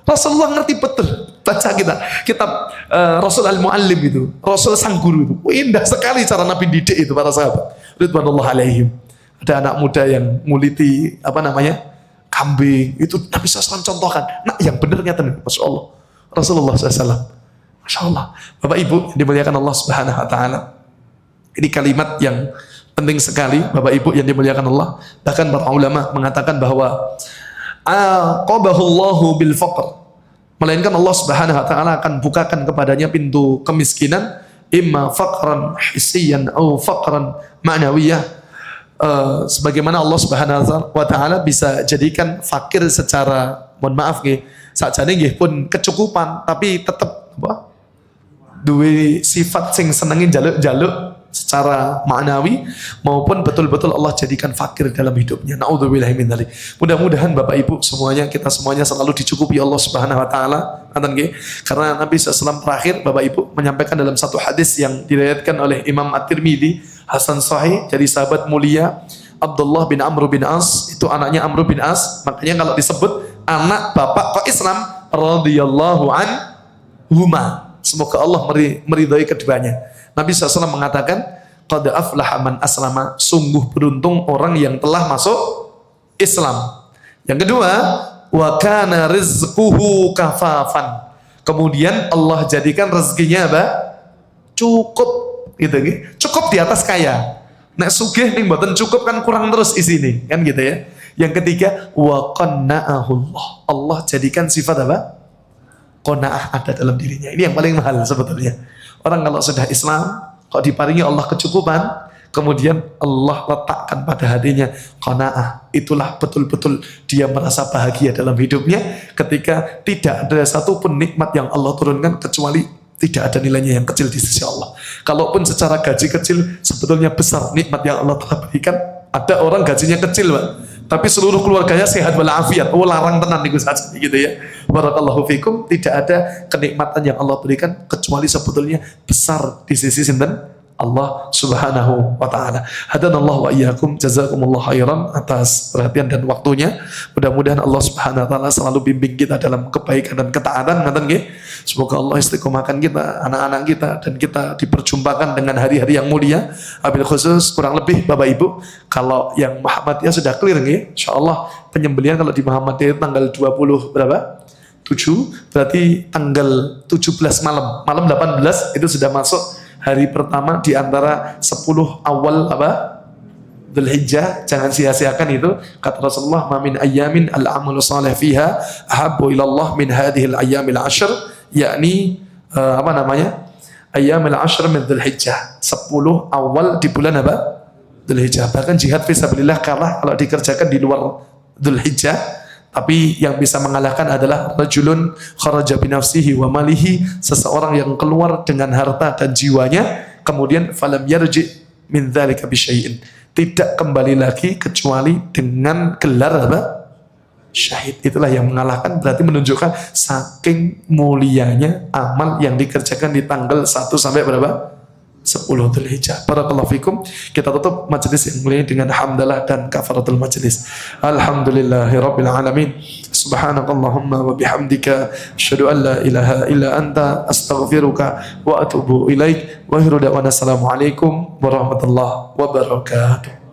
Rasulullah ngerti betul. Baca kita kitab Rasul Al-Muallim itu, Rasul sang guru itu. Indah sekali cara Nabi didik itu para sahabat. Ridwanullah alaihim. Ada anak muda yang nguliti kambing, itu Nabi SAW contohkan. Nah yang benar nyata nih, Masya Allah. Rasulullah SAW. Masya Allah. Bapak Ibu yang dimuliakan Allah Subhanahu Wa Taala. Ini kalimat yang penting sekali, Bapak Ibu yang dimuliakan Allah. Bahkan para ulama mengatakan bahwa aqabahullahu bil faqr. Melainkan Allah Subhanahu Wa Taala akan bukakan kepadanya pintu kemiskinan, imma faqran hissiyan atau faqran ma'nawiyah. Sebagaimana Allah Subhanahu Wa Taala bisa jadikan fakir secara, mohon maaf nggih, sakjane nggih pun kecukupan, tapi tetap duwe sifat sing senengin jaluk-jaluk secara maknawi, maupun betul-betul Allah jadikan fakir dalam hidupnya. Naudzubillahi min dzalik. Mudah-mudahan Bapak Ibu semuanya, kita semuanya selalu dicukupi Allah Subhanahu Wa Taala. Karena Nabi SAW terakhir Bapak Ibu menyampaikan dalam satu hadis yang diriwayatkan oleh Imam At-Tirmidzi, hasan sahih, dari sahabat mulia Abdullah bin Amr bin As, itu anaknya Amr bin As. Makanya kalau disebut anak bapak kok Islam, radhiyallahu anhuma, semoga Allah meridhai keduanya. Nabi SAW mengatakan, qad aflaha man aslama, sungguh beruntung orang yang telah masuk Islam. Yang kedua, wa kana rizquhu kafafan, kemudian Allah jadikan rezekinya apa? Cukup, gitu gitu. Cukup di atas kaya. Nek sugih ning mboten cukup kan kurang terus isine, kan gitu ya. Yang ketiga, wa qanna'ahullah, Allah jadikan sifat apa? Qanaah ada dalam dirinya. Ini yang paling mahal sebetulnya. Orang kalau sudah Islam, kok diparingi Allah kecukupan, kemudian Allah letakkan pada hatinya qanaah, itulah betul-betul dia merasa bahagia dalam hidupnya ketika tidak ada satupun nikmat yang Allah turunkan kecuali tidak ada nilainya yang kecil di sisi Allah. Kalaupun secara gaji kecil sebetulnya besar nikmat yang Allah telah berikan. Ada orang gajinya kecil Pak, tapi seluruh keluarganya sehat walafiat. Oh larang tenan niku saja gitu ya. Barakallahu fikum. Tidak ada kenikmatan yang Allah berikan kecuali sebetulnya besar di sisi sinten? Allah Subhanahu wa Ta'ala. Hadanallahu wa iyyakum, jazakumullah khairan atas perhatian dan waktunya. Mudah-mudahan Allah Subhanahu wa Ta'ala selalu bimbing kita dalam kebaikan dan ketaatan, ngaten nggih. Semoga Allah istiqomahkan kita, anak-anak kita, dan kita diperjumpakan dengan hari-hari yang mulia. Wabil khusus kurang lebih Bapak Ibu, kalau yang Muhammadiyah sudah clear nggih. Insyaallah penyembelihan kalau di Muhammadiyah tanggal 20 berapa? 7, berarti tanggal 17 malam 18 itu sudah masuk hari pertama di antara 10 awal Dzulhijjah. Jangan sia-siakan itu. Kata Rasulullah, "Ma min ayyamin al-amalu salih fiha ahabbu ila Allah min hadhihi al-ayyamil 'ashr", yakni ayyamil 'ashr min Dzulhijjah. 10 awal di bulan Dzulhijjah. Bahkan jihad fisabilillah kalah kalau dikerjakan di luar Dzulhijjah. Tapi yang bisa mengalahkan adalah rajulun kharaja binafsihi wa malihi, seseorang yang keluar dengan harta dan jiwanya, kemudian falam yarji min dzalika bisyai'in, tidak kembali lagi kecuali dengan gelar syahid. Itulah yang mengalahkan, berarti menunjukkan saking mulianya amal yang dikerjakan di tanggal 1 sampai berapa? 10 Dzulhijjah. Barakallahu fikum. Kita tutup majelis yang mulia dengan hamdalah dan kafaratul majelis. Alhamdulillahirabbil alamin. Subhanakallahumma wa bihamdika asyhadu an la ilaha illa anta astaghfiruka wa atubu ilaik. Wa akhiru da'wana assalamu alaikum warahmatullahi wabarakatuh.